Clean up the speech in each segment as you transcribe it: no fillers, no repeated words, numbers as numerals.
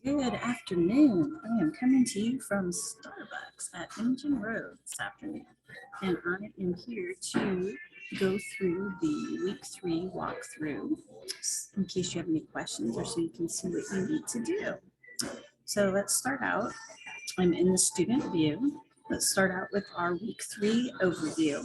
Good afternoon. I am coming to you from Starbucks at Engine Road this afternoon, and I am here to go through the week 3 walkthrough in case you have any questions or so you can see what you need to do. So let's start out. I'm in the student view. Let's start out with our week 3 overview.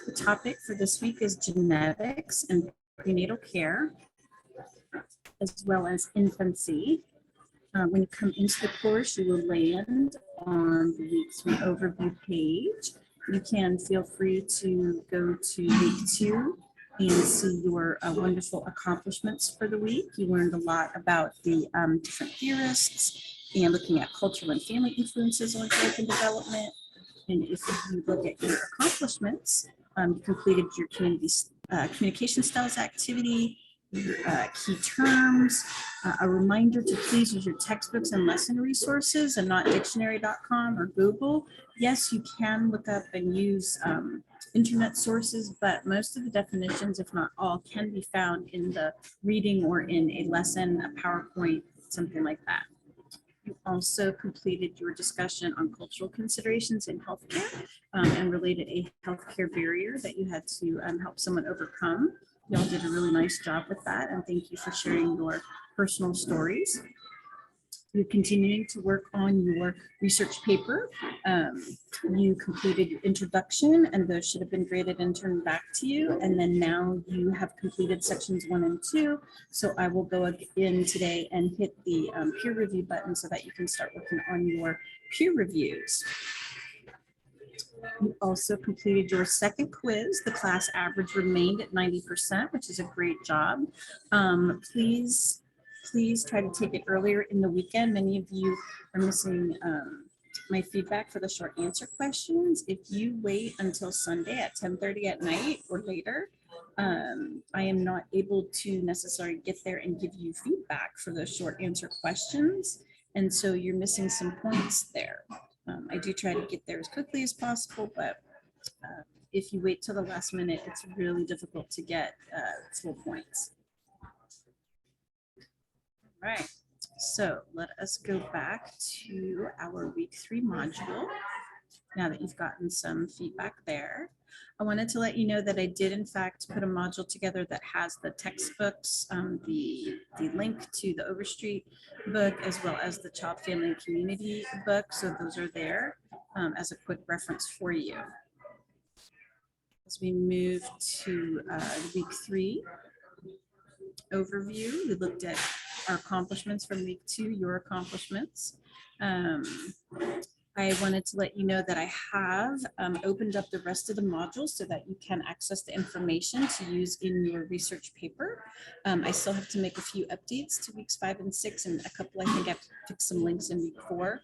The topic for this week is genetics and prenatal care, as well as infancy. When you come into the course, you will land on the week 3 overview page. You can feel free to go to week 2 and see your wonderful accomplishments for the week. You learned a lot about the different theorists and looking at cultural and family influences on growth and development. And if you look at your accomplishments, you completed your communication styles activity, your key terms, a reminder to please use your textbooks and lesson resources and not dictionary.com or Google. Yes, you can look up and use internet sources, but most of the definitions, if not all, can be found in the reading or in a lesson, a PowerPoint, something like that. You also completed your discussion on cultural considerations in healthcare and related a healthcare barrier that you had to help someone overcome. Y'all did a really nice job with that, and thank you for sharing your personal stories. You're continuing to work on your research paper. You completed your introduction, and those should have been graded and turned back to you. And then now you have completed sections 1 and 2. So I will go in today and hit the peer review button so that you can start working on your peer reviews. You also completed your second quiz. The class average remained at 90%, which is a great job. Please try to take it earlier in the weekend. Many of you are missing my feedback for the short answer questions. If you wait until Sunday at 10:30 at night or later, I am not able to necessarily get there and give you feedback for those short answer questions. And so you're missing some points there. I do try to get there as quickly as possible, but if you wait till the last minute, it's really difficult to get full points. All right, so let us go back to our week 3 module. Now that you've gotten some feedback there, I wanted to let you know that I did in fact put a module together that has the textbooks, the link to the Overstreet book, as well as the Child, Family, and Community book. So those are there as a quick reference for you. As we move to week 3 overview, we looked at our accomplishments from week 2, your accomplishments. I wanted to let you know that I have opened up the rest of the modules so that you can access the information to use in your research paper. I still have to make a few updates to weeks 5 and 6, and a couple, I think I've fixed some links in week 4.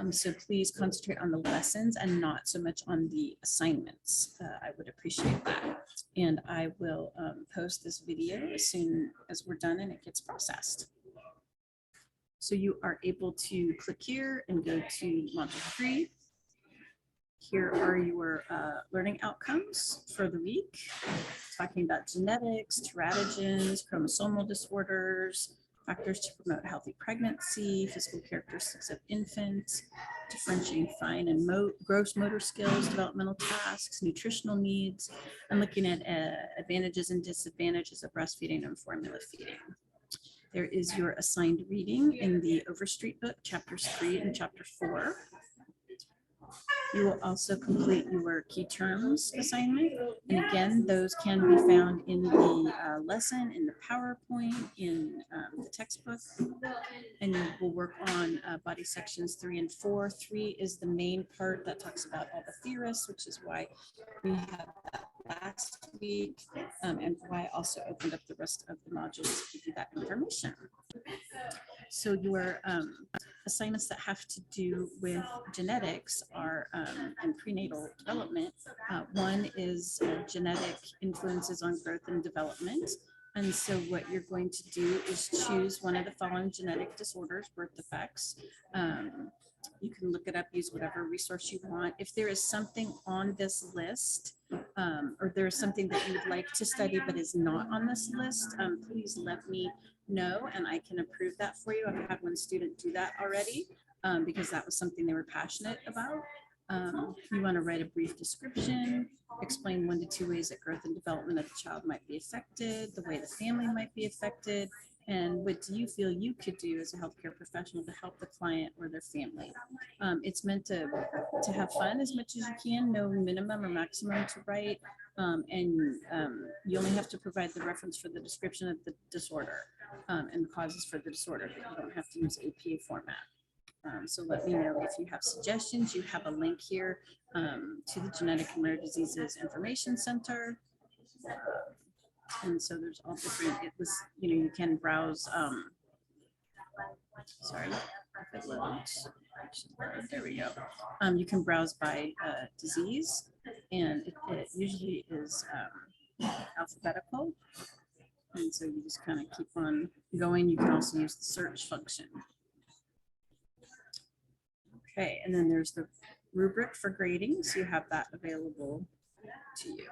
So please concentrate on the lessons and not so much on the assignments. I would appreciate that. And I will post this video as soon as we're done and it gets processed. So you are able to click here and go to module 3. Here are your learning outcomes for the week, talking about genetics, teratogens, chromosomal disorders, factors to promote healthy pregnancy, physical characteristics of infants, differentiating fine and gross motor skills, developmental tasks, nutritional needs, and looking at advantages and disadvantages of breastfeeding and formula feeding. There is your assigned reading in the Overstreet book, chapters 3 and chapter 4. You will also complete your key terms assignment. And again, those can be found in the lesson, in the PowerPoint, in the textbook. And you will work on body sections 3 and 4. 3 is the main part that talks about all the theorists, which is why we have that last week, and why I also opened up the rest of the modules to give you that information. So your assignments that have to do with genetics are and prenatal development. One is genetic influences on growth and development. And so what you're going to do is choose one of the following genetic disorders, birth defects. You can look it up, use whatever resource you want. If there is something on this list, or there is something that you would like to study but is not on this list, please let me know, and I can approve that for you. I've had one student do that already because that was something they were passionate about. You want to write a brief description, explain 1 to 2 ways that growth and development of the child might be affected, the way the family might be affected, and what do you feel you could do as a healthcare professional to help the client or their family. It's meant to have fun as much as you can, no minimum or maximum to write, you only have to provide the reference for the description of the disorder and the causes for the disorder, but you don't have to use APA format. So let me know if you have suggestions. You have a link here to the Genetic and Rare Diseases Information Center. And so there's all different, you can browse, sorry, if it loads. There we go. You can browse by disease, and it usually is alphabetical. And so you just kind of keep on going. You can also use the search function. Okay, and then there's the rubric for grading, so you have that available to you.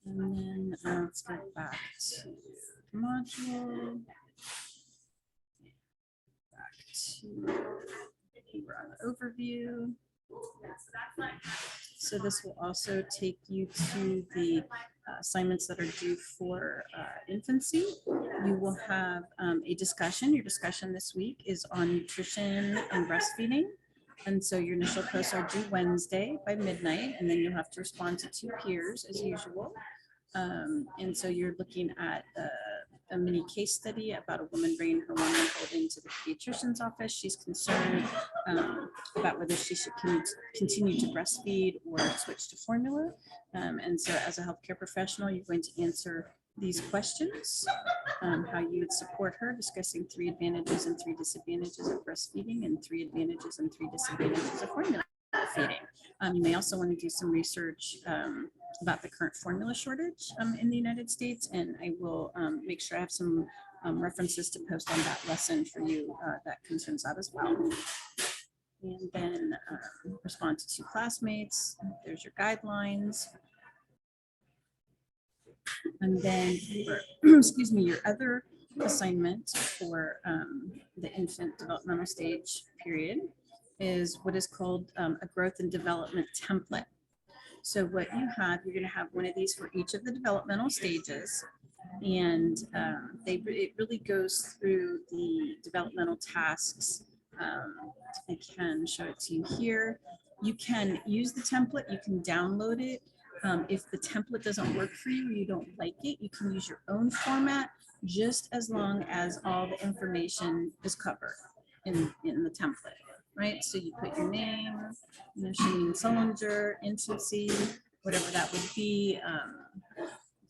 And then let's go back to the module. Back to we're on the overview. So this will also take you to the assignments that are due for infancy. You will have a discussion. Your discussion this week is on nutrition and breastfeeding. And so your initial posts are due Wednesday by midnight, and then you'll have to respond to 2 peers as usual. And so you're looking at a mini case study about a woman bringing her 1-month-old into the pediatrician's office. She's concerned about whether she should continue to breastfeed or switch to formula. And so as a healthcare professional, you're going to answer these questions, how you would support her, discussing 3 advantages and 3 disadvantages of breastfeeding and 3 advantages and 3 disadvantages of formula feeding. You may also want to do some research about the current formula shortage in the United States, and I will make sure I have some references to post on that lesson for you that concerns that as well. And then respond to 2 classmates. There's your guidelines. And then, excuse me, your other assignment for the infant developmental stage period is what is called a growth and development template. So what you have, you're going to have one of these for each of the developmental stages, and it really goes through the developmental tasks. I can show it to you here. You can use the template, you can download it. If the template doesn't work for you or you don't like it, you can use your own format, just as long as all the information is covered in the template. Right, so you put your name, Shanine Sullinger, infancy, whatever that would be,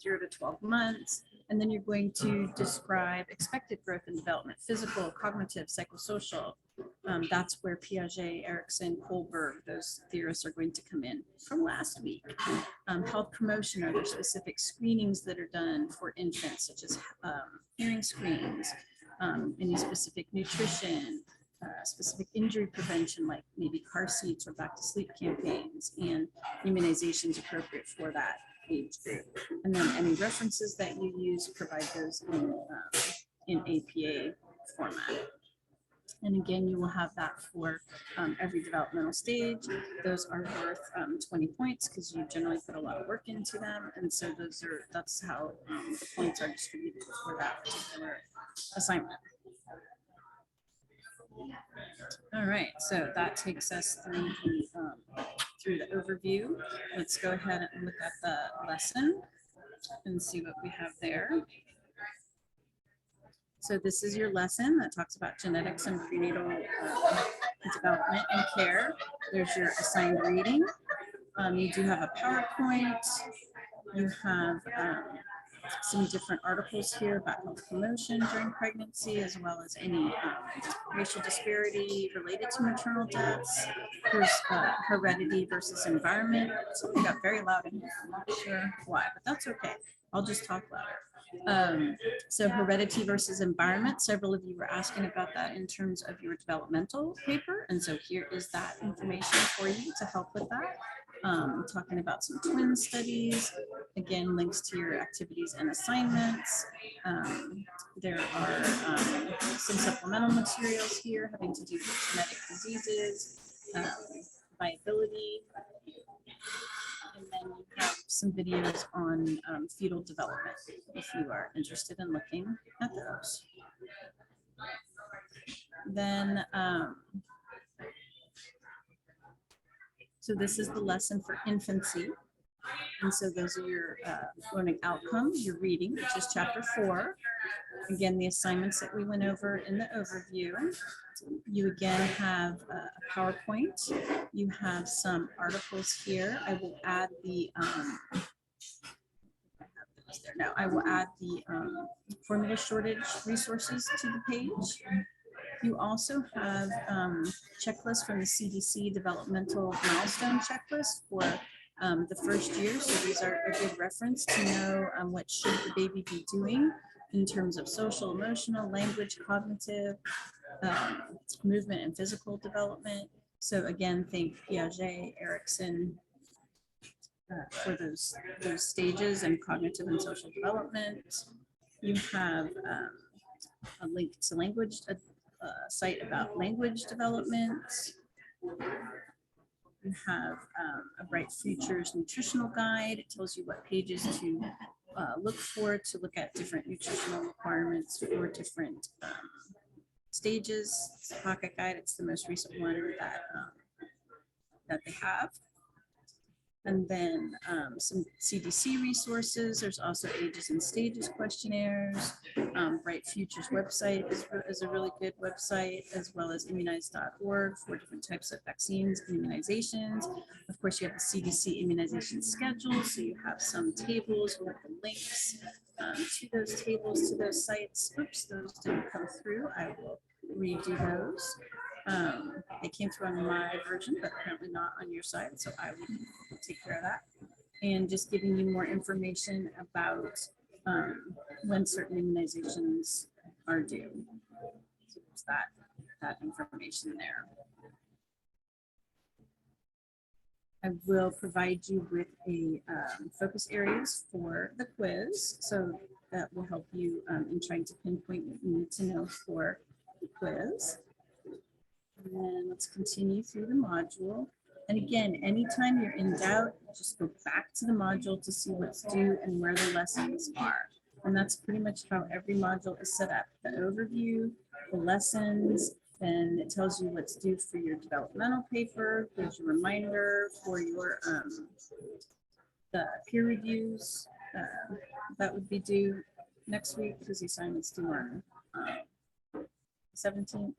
0 to 12 months, and then you're going to describe expected growth and development, physical, cognitive, psychosocial. That's where Piaget, Erickson, Kohlberg, those theorists are going to come in from last week. Health promotion, are there specific screenings that are done for infants, such as hearing screens, any specific nutrition, specific injury prevention, like maybe car seats or back to sleep campaigns, and immunizations appropriate for that age group. And then any references that you use, provide those in APA format. And again, you will have that for every developmental stage. Those are worth 20 points because you generally put a lot of work into them. And so that's how the points are distributed for that particular assignment. All right, so that takes us through the overview. Let's go ahead and look at the lesson and see what we have there. So this is your lesson that talks about genetics and prenatal development and care. There's your assigned reading. You do have a PowerPoint. You have some different articles here about health promotion during pregnancy, as well as any racial disparity related to maternal deaths. There's heredity versus environment. Something got very loud in here. I'm not sure why, but that's okay. I'll just talk louder. So heredity versus environment, several of you were asking about that in terms of your developmental paper. And so here is that information for you to help with that. talking about some twin studies, again, links to your activities and assignments. There are some supplemental materials here having to do with genetic diseases, viability, and then you have some videos on fetal development if you are interested in looking at those. Then, so this is the lesson for infancy. And so those are your learning outcomes, your reading, which is chapter 4. Again, the assignments that we went over in the overview. You again have a PowerPoint. You have some articles here. I will add the I will add the formula shortage resources to the page. You also have checklists from the CDC Developmental Milestone checklist for the first year. So these are a good reference to know what should the baby be doing in terms of social, emotional, language, cognitive, movement, and physical development. So again, think Piaget, Erickson, for those stages and cognitive and social development. You have a link to language, a site about language development. You have a Bright Futures nutritional guide. It tells you what pages to look for to look at different nutritional requirements for different stages. It's a pocket guide. It's the most recent one that they have. And then some CDC resources. There's also ages and stages questionnaires. Bright Futures website is a really good website, as well as immunize.org for different types of vaccines and immunizations. Of course, you have the CDC immunization schedule. So you have some tables with the links to those tables, to those sites. Oops, those didn't come through. I will redo those. It came through on my version, but apparently not on your side, so I will take care of that. And just giving you more information about when certain immunizations are due. So there's that information there. I will provide you with a focus areas for the quiz, so that will help you in trying to pinpoint what you need to know for the quiz. And then let's continue through the module. And again, anytime you're in doubt, just go back to the module to see what's due and where the lessons are. And that's pretty much how every module is set up. The overview, the lessons, then it tells you what's due for your developmental paper. There's a reminder for your the peer reviews that would be due next week because the assignment's due on 17th.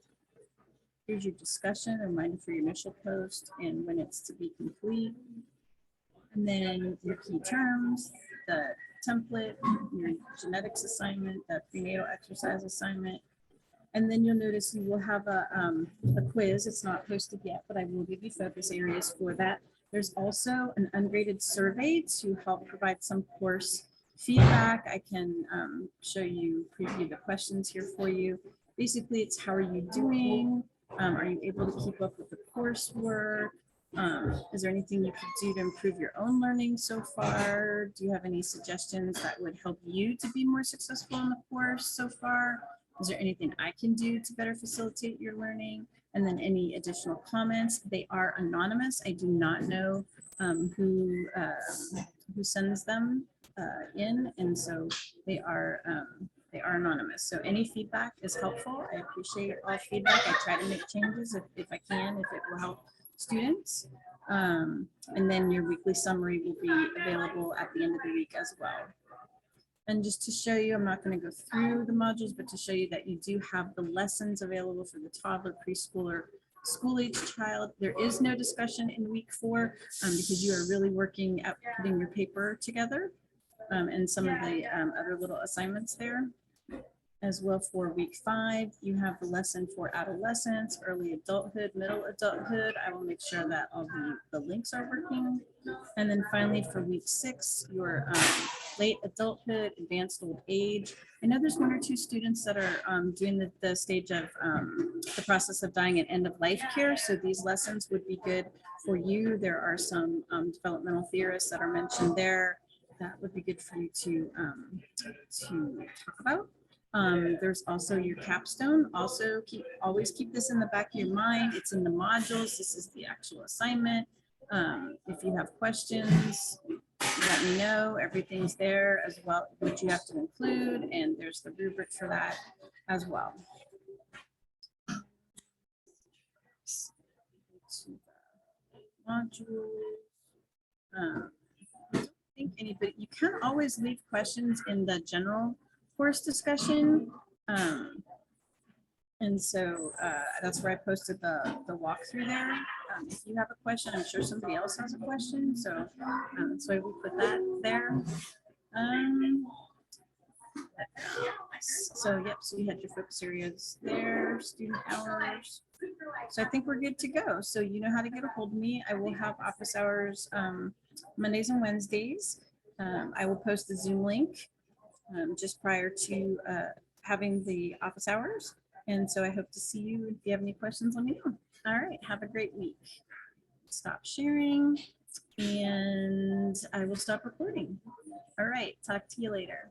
Here's your discussion, a reminder for your initial post and when it's to be complete. And then your key terms, the template, your genetics assignment, the prenatal exercise assignment. And then you'll notice you will have a quiz. It's not posted yet, but I will give you focus areas for that. There's also an ungraded survey to help provide some course feedback. I can show you, preview the questions here for you. Basically, it's how are you doing? Are you able to keep up with the coursework? Is there anything you could do to improve your own learning so far? Do you have any suggestions that would help you to be more successful in the course so far? Is there anything I can do to better facilitate your learning? And then any additional comments. They are anonymous. I do not know who sends them in, and so they are anonymous. So any feedback is helpful. I appreciate all feedback. I try to make changes if I can, if it will help students. And then your weekly summary will be available at the end of the week as well. And just to show you, I'm not going to go through the modules, but to show you that you do have the lessons available for the toddler, preschooler, school-age child. There is no discussion in week 4 because you are really working at putting your paper together and some of the other little assignments there. As well for week 5, you have the lesson for adolescence, early adulthood, middle adulthood. I will make sure that all the links are working. And then finally for week 6, your late adulthood, advanced old age. I know there's one or two students that are doing the stage of the process of dying and end of life care. So these lessons would be good for you. There are some developmental theorists that are mentioned there. That would be good for you to talk about. There's also your capstone. Also always keep this in the back of your mind. It's in the modules. This is the actual assignment. If you have questions, let me know. Everything's there as well, which you have to include, and there's the rubric for that as well. Module. I don't think anybody, you can always leave questions in the general course discussion. And so that's where I posted the walkthrough there. If you have a question, I'm sure somebody else has a question. So that's why we put that there. So yep, so you had your focus areas there, student hours. So I think we're good to go. So you know how to get a hold of me. I will have office hours Mondays and Wednesdays. I will post the Zoom link just prior to having the office hours. And so I hope to see you. If you have any questions, let me know. All right, have a great week. Stop sharing and I will stop recording. All right, talk to you later.